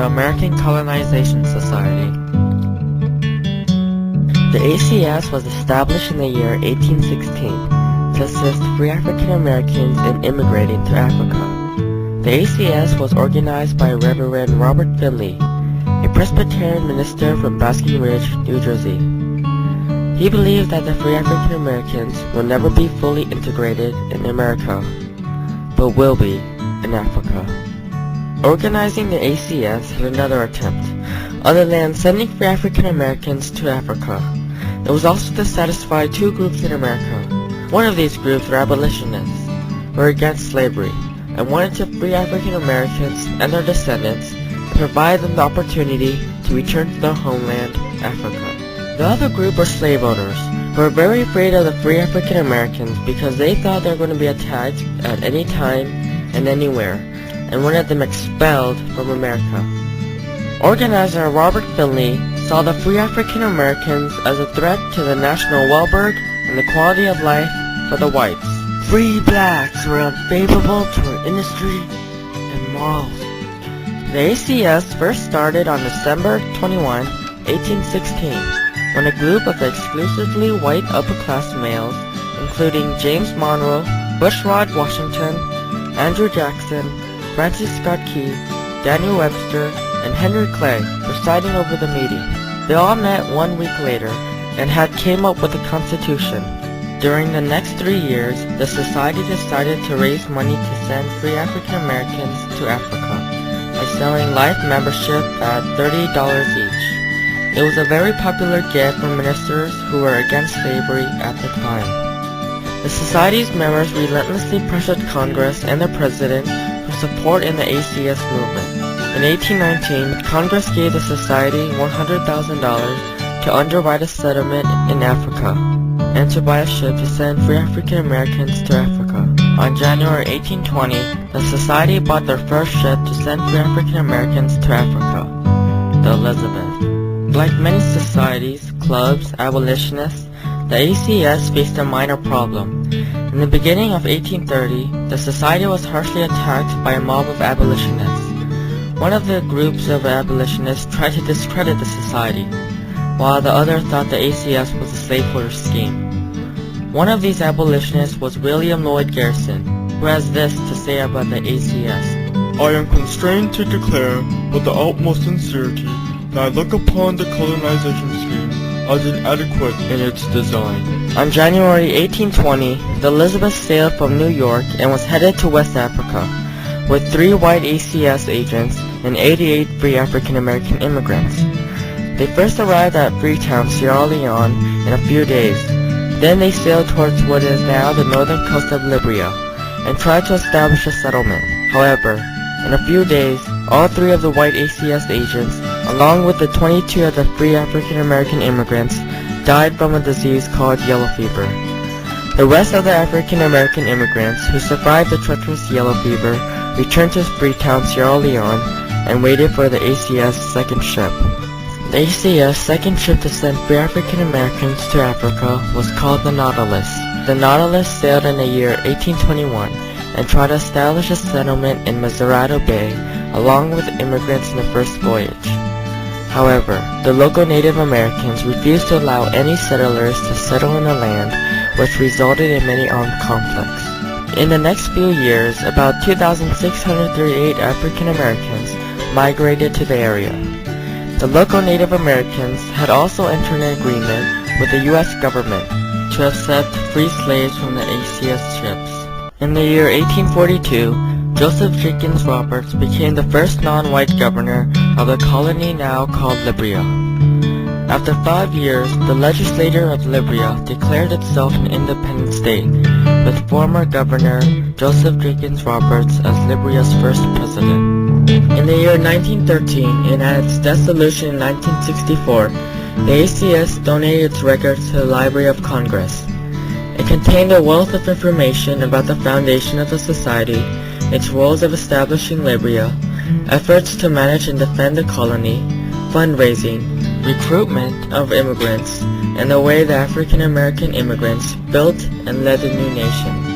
the American Colonization Society. The ACS was established in the year 1816 to assist free African Americans in immigrating to Africa. The ACS was organized by Reverend Robert Finley, a Presbyterian minister from Basking Ridge, New Jersey. He believed that the free African Americans will never be fully integrated in America, but will be in Africa. Organizing the ACS had another attempt, other than sending free African Americans to Africa. It was also to satisfy two groups in America. One of these groups were abolitionists, who were against slavery, and wanted to free African Americans and their descendants and provide them the opportunity to return to their homeland, Africa. The other group were slave owners, who were very afraid of the free African Americans because they thought they were going to be attacked at any time and anywhere, and wanted them expelled from America. Organizer Robert Finley saw the free African Americans as a threat to the national welfare and the quality of life for the whites. Free blacks were unfavorable to our industry and morals. The ACS first started on December 21, 1816, when a group of exclusively white upper-class males, including James Monroe, Bushrod Washington, Andrew Jackson, Francis Scott Key, Daniel Webster, and Henry Clay, presiding over the meeting. They all met 1 week later and had came up with a constitution. During the next 3 years, the society decided to raise money to send free African Americans to Africa by selling life membership at $30 each. It was a very popular gift for ministers who were against slavery at the time. The society's members relentlessly pressured Congress and the President for support in the ACS movement. In 1819, Congress gave the society $100,000 to underwrite a settlement in Africa and to buy a ship to send free African Americans to Africa. On January 1820, the society bought their first ship to send free African Americans to Africa, the Elizabeth. Like many societies, clubs, abolitionists, the ACS faced a minor problem. In the beginning of 1830, the society was harshly attacked by a mob of abolitionists. One of the groups of abolitionists tried to discredit the society, while the other thought the ACS was a slaveholder scheme. One of these abolitionists was William Lloyd Garrison, who has this to say about the ACS. I am constrained to declare with the utmost sincerity that I look upon the colonization scheme as inadequate in its design. On January 1820, the Elizabeth sailed from New York and was headed to West Africa, with 3 white ACS agents and 88 free African American immigrants. They first arrived at Freetown, Sierra Leone in a few days. Then they sailed towards what is now the northern coast of Liberia and tried to establish a settlement. However, in a few days, all 3 of the white ACS agents, along with the 22 of the free African American immigrants, died from a disease called yellow fever. The rest of the African American immigrants who survived the treacherous yellow fever returned to Freetown, Sierra Leone, and waited for the ACS second ship. The ACS second ship to send free African Americans to Africa was called the Nautilus. The Nautilus sailed in the year 1821 and tried to establish a settlement in Mazareto Bay along with immigrants in the first voyage. However, the local Native Americans refused to allow any settlers to settle in the land, which resulted in many armed conflicts. In the next few years, about 2,638 African Americans migrated to the area. The local Native Americans had also entered an agreement with the U.S. government to accept free slaves from the ACS ships. In the year 1842, Joseph Jenkins Roberts became the first non-white governor of the colony now called Liberia. After 5 years, the legislature of Liberia declared itself an independent state, with former Governor Joseph Jenkins Roberts as Liberia's first president. In the year 1913, and at its dissolution in 1964, the ACS donated its records to the Library of Congress. It contained a wealth of information about the foundation of the society, its roles of establishing Liberia, efforts to manage and defend the colony, fundraising, recruitment of immigrants, and the way the African American immigrants built and led the new nation.